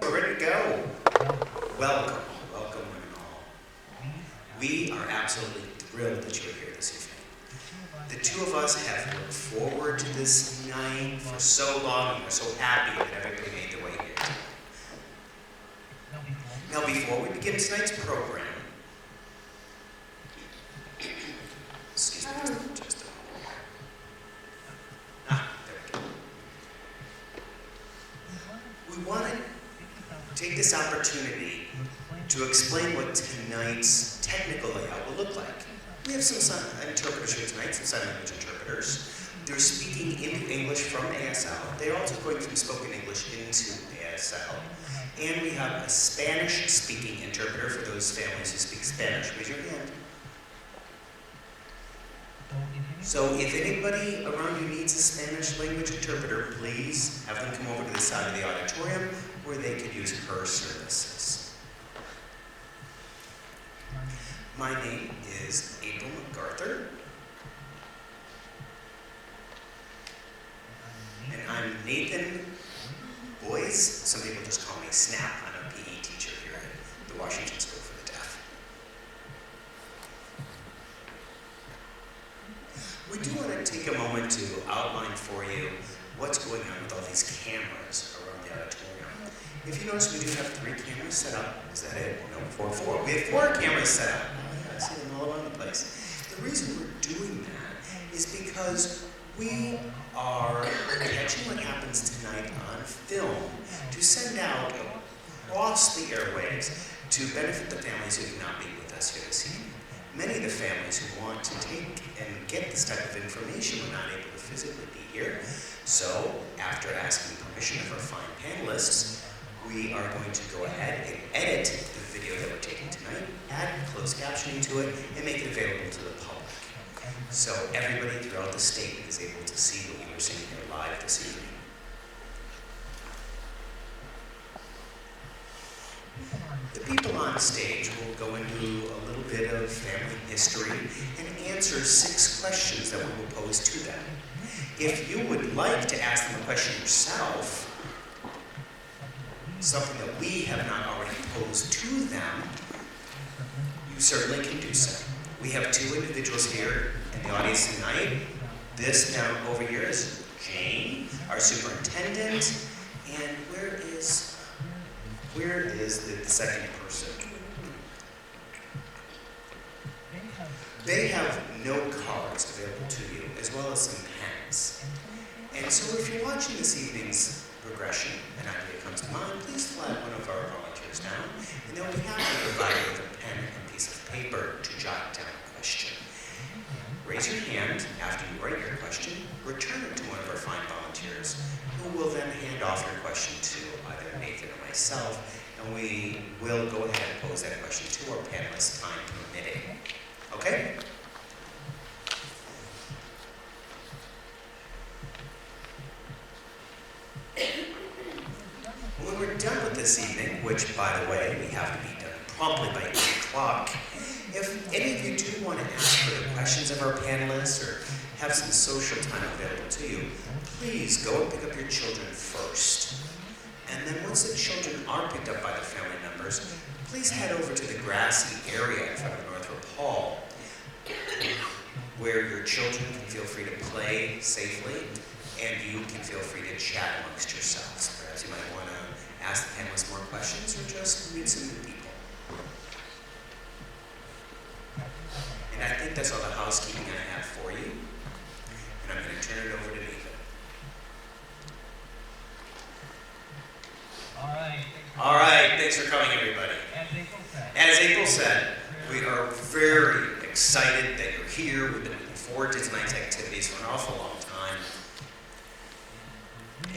We're ready to go. Welcome, welcome one and all. We are absolutely thrilled that you're here this evening. The two of us have looked forward to this night for so long, and we're so happy that everybody made their way here. Now, before we begin tonight's program, excuse me just a moment. There we go. We want to take this opportunity to explain what tonight's technical layout will look like. We have some interpreters here tonight, some sign language interpreters. They're speaking into English from ASL. They're also going from spoken English into ASL. And we have a Spanish-speaking interpreter for those families who speak Spanish. Raise your hand. So if anybody around you needs a Spanish language interpreter, please have them come over to the side of the auditorium where they could use her services. My name is April MacArthur, and I'm Nathan Boyes. Some people just call me Snap. I'm a PE teacher here at the Washington School for the Deaf. We do want to take a moment to outline for you what's going on with all these cameras around the auditorium. If you notice, we do have 3 cameras set up. Is that it? No, 4. We have 4 cameras set up. I see them all around the place. The reason we're doing that is because we are catching what happens tonight on film to send out across the airwaves to benefit the families who cannot be with us here this evening. Many of the families who want to take and get this type of information were not able to physically be here. So, after asking permission of our fine panelists, we are going to go ahead and edit the video that we're taking tonight, add closed captioning to it, and make it available to the public. So everybody throughout the state is able to see what you were seeing here live this evening. The people on stage will go into a little bit of family history and answer 6 questions that we will pose to them. If you would like to ask them a question yourself, something that we have not already posed to them, you certainly can do so. We have 2 individuals here in the audience tonight. This down over here is Jane, our superintendent, and where is the second person? They have note cards available to you, as well as some pens. And so if you're watching this evening's progression, an idea comes to mind, please flag one of our volunteers down, and they'll be happy to provide you with a pen and piece of paper to jot down a question. Raise your hand after you write your question, return it to one of our fine volunteers, who will then hand off your question to either Nathan or myself, and we will go ahead and pose that question to our panelists, time permitting. Okay? When we're done with this evening, which, by the way, we have to be done promptly by 8 o'clock, if any of you do want to ask further questions of our panelists or have some social time available to you, please go and pick up your children first. And then once the children are picked up by the family members, please head over to the grassy area in front of Northrop Hall, where your children can feel free to play safely, and you can feel free to chat amongst yourselves. Perhaps you might want to ask the panelists more questions or just meet some new people. And I think that's all the housekeeping I have for you. And I'm going to turn it over to Nathan. All right, thanks for coming, everybody. As April said, we are very excited that you're here. We've been looking forward to tonight's activities for an awful long time.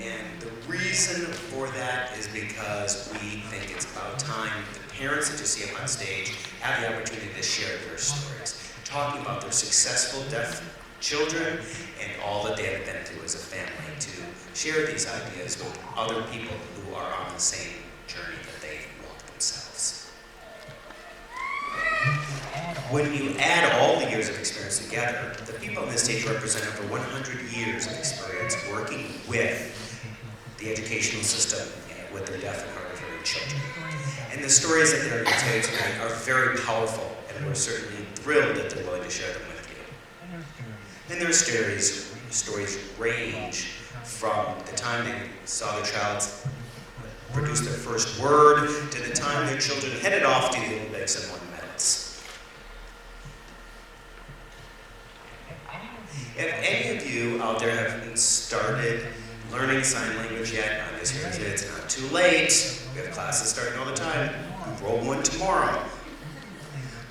And the reason for that is because we think it's about time the parents that you see up on stage have the opportunity to share their stories, talking about their successful deaf children and all that they have been through as a family, to share these ideas with other people who are on the same journey that they've walked themselves. When you add all the years of experience together, the people on this stage represent over 100 years of experience working with the educational system with their deaf and hard of hearing the stories that they're going to tell you tonight are very powerful, and we're certainly thrilled that they're willing to share them with you. And their stories range from the time they saw their child produce their first word to the time their children headed off to the Olympics and won medals. If any of you out there haven't started learning sign language yet, I'm just here to say it's not too late. We have classes starting all the time. Enroll one tomorrow.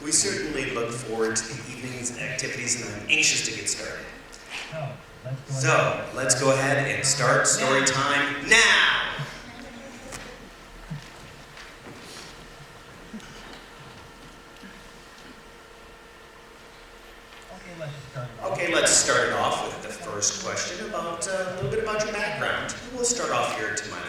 We certainly look forward to the evening's activities, and I'm anxious to get started. So, let's go ahead and start story time now! Okay, let's start it off with the first question about a little bit about your background. We'll start off here to my